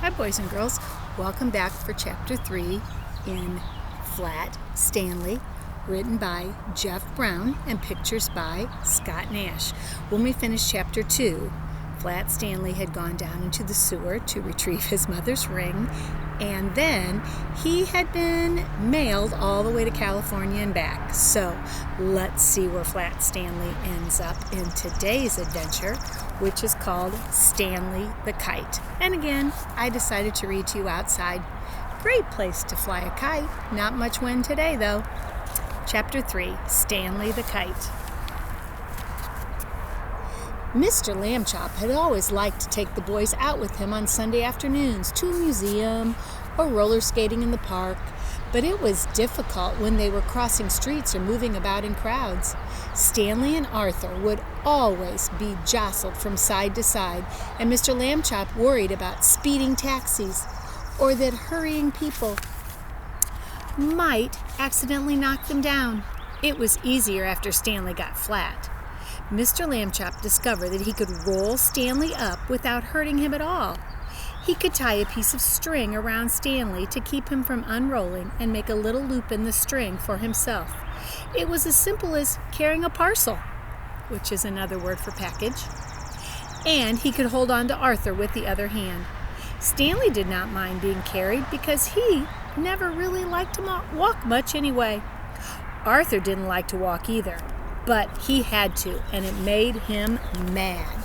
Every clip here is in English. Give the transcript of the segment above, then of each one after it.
Hi, boys and girls. Welcome back for Chapter 3 in Flat Stanley, written by Jeff Brown and pictures by Scott Nash. When we finished Chapter 2, Flat Stanley had gone down into the sewer to retrieve his mother's ring, and then he had been mailed all the way to California and back. So let's see where Flat Stanley ends up in today's adventure, which is called Stanley the Kite. And again, I decided to read to you outside. Great place to fly a kite. Not much wind today, though. Chapter 3, Stanley the Kite. Mr. Lambchop had always liked to take the boys out with him on Sunday afternoons to a museum or roller skating in the park, but it was difficult when they were crossing streets or moving about in crowds. Stanley and Arthur would always be jostled from side to side, and Mr. Lambchop worried about speeding taxis or that hurrying people might accidentally knock them down. It was easier after Stanley got flat. Mr. Lambchop discovered that he could roll Stanley up without hurting him at all. He could tie a piece of string around Stanley to keep him from unrolling and make a little loop in the string for himself. It was as simple as carrying a parcel, which is another word for package. And he could hold on to Arthur with the other hand. Stanley did not mind being carried because he never really liked to walk much anyway. Arthur didn't like to walk either, but he had to, and it made him mad.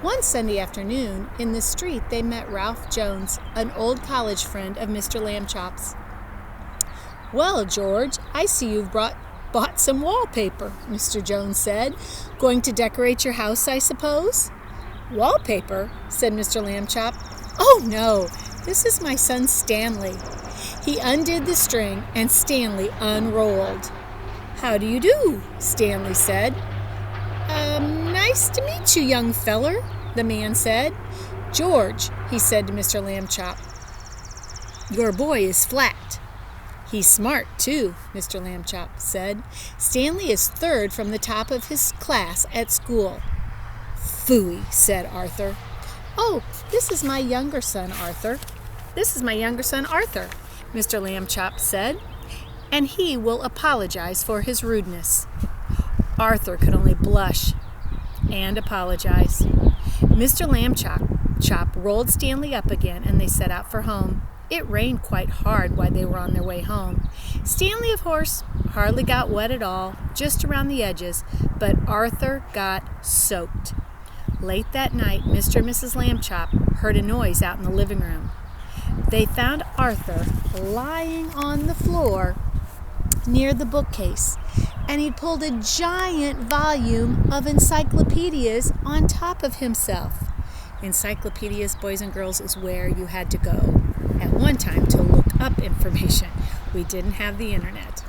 One Sunday afternoon, in the street, they met Ralph Jones, an old college friend of Mr. Lambchop's. "Well, George, I see you've bought some wallpaper," Mr. Jones said. "Going to decorate your house, I suppose?" "Wallpaper?" said Mr. Lambchop. "Oh, no, this is my son Stanley." He undid the string, and Stanley unrolled. "How do you do?" Stanley said. "Nice to meet you, young feller," the man said. "George," he said to Mr. Lambchop, "your boy is flat." "He's smart, too," Mr. Lambchop said. "Stanley is third from the top of his class at school." "Phooey," said Arthur. "Oh, this is my younger son, Arthur." "This is my younger son, Arthur," Mr. Lambchop said, "and he will apologize for his rudeness." Arthur could only blush and apologize. Mr. Lambchop rolled Stanley up again, and they set out for home. It rained quite hard while they were on their way home. Stanley, of course, hardly got wet at all, just around the edges, but Arthur got soaked. Late that night, Mr. and Mrs. Lambchop heard a noise out in the living room. They found Arthur lying on the floor near the bookcase, and he'd pulled a giant volume of encyclopedias on top of himself. Encyclopedias, boys and girls, is where you had to go at one time to look up information. We didn't have the internet.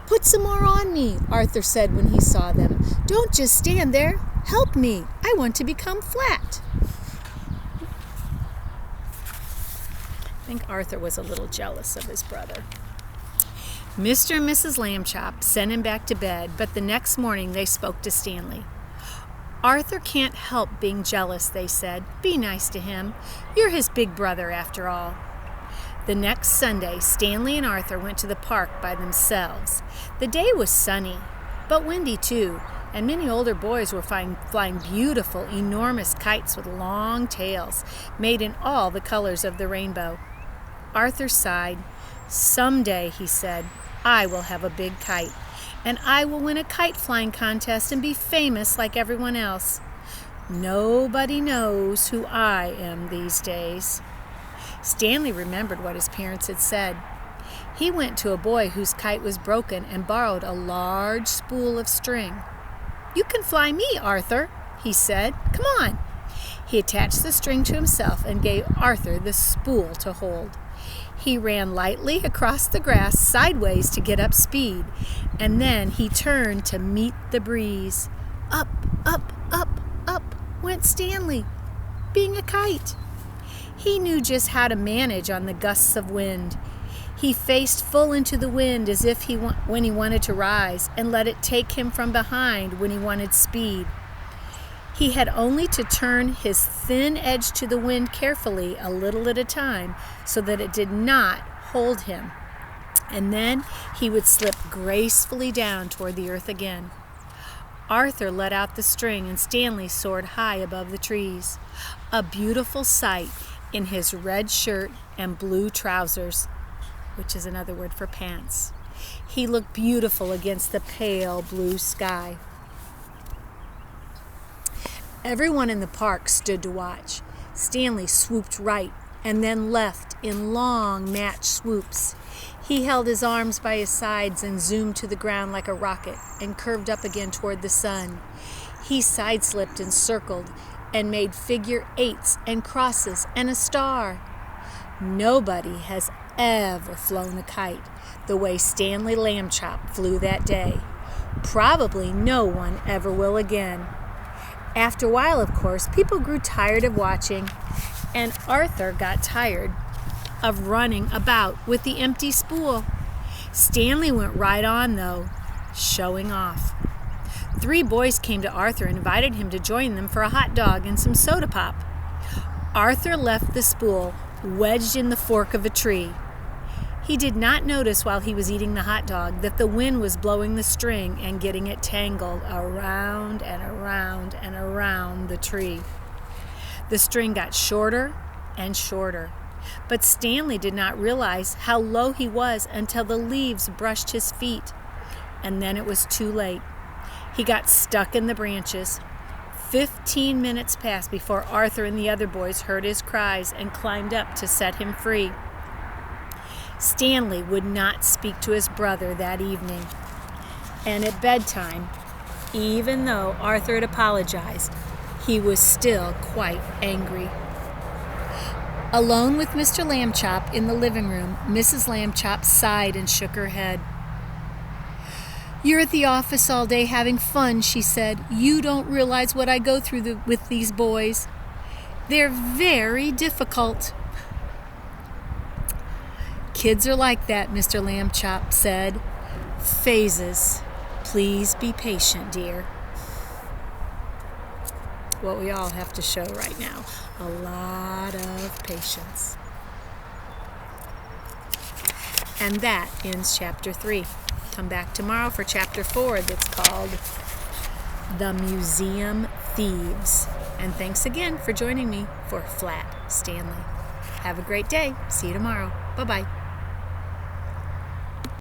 "Put some more on me," Arthur said when he saw them. "Don't just stand there. Help me. I want to become flat." I think Arthur was a little jealous of his brother. Mr. and Mrs. Lambchop sent him back to bed, but the next morning they spoke to Stanley. "Arthur can't help being jealous," they said. "Be nice to him. You're his big brother, after all." The next Sunday, Stanley and Arthur went to the park by themselves. The day was sunny, but windy too, and many older boys were flying beautiful, enormous kites with long tails, made in all the colors of the rainbow. Arthur sighed. "Someday," he said, "I will have a big kite, and I will win a kite flying contest and be famous like everyone else. Nobody knows who I am these days." Stanley remembered what his parents had said. He went to a boy whose kite was broken and borrowed a large spool of string. "You can fly me, Arthur," he said. "Come on." He attached the string to himself and gave Arthur the spool to hold. He ran lightly across the grass sideways to get up speed, and then he turned to meet the breeze. Up, up, up, up went Stanley, being a kite. He knew just how to manage on the gusts of wind. He faced full into the wind as if when he wanted to rise, and let it take him from behind when he wanted speed. He had only to turn his thin edge to the wind carefully, a little at a time, so that it did not hold him. And then he would slip gracefully down toward the earth again. Arthur let out the string, and Stanley soared high above the trees, a beautiful sight in his red shirt and blue trousers, which is another word for pants. He looked beautiful against the pale blue sky. Everyone in the park stood to watch. Stanley swooped right and then left in long match swoops. He held his arms by his sides and zoomed to the ground like a rocket and curved up again toward the sun. He side-slipped and circled and made figure eights and crosses and a star. Nobody has ever flown a kite the way Stanley Lambchop flew that day. Probably no one ever will again. After a while, of course, people grew tired of watching, and Arthur got tired of running about with the empty spool. Stanley went right on, though, showing off. 3 boys came to Arthur and invited him to join them for a hot dog and some soda pop. Arthur left the spool wedged in the fork of a tree. He did not notice while he was eating the hot dog that the wind was blowing the string and getting it tangled around and around and around the tree. The string got shorter and shorter, but Stanley did not realize how low he was until the leaves brushed his feet, and then it was too late. He got stuck in the branches. 15 minutes passed before Arthur and the other boys heard his cries and climbed up to set him free. Stanley would not speak to his brother that evening. And at bedtime, even though Arthur had apologized, he was still quite angry. Alone with Mr. Lambchop in the living room, Mrs. Lambchop sighed and shook her head. "You're at the office all day having fun," she said. "You don't realize what I go through with these boys. They're very difficult." "Kids are like that," Mr. Lambchop said. "Phases. Please be patient, dear." What we all have to show right now. A lot of patience. And that ends chapter 3. Come back tomorrow for chapter 4 that's called The Museum Thieves. And thanks again for joining me for Flat Stanley. Have a great day. See you tomorrow. Bye-bye.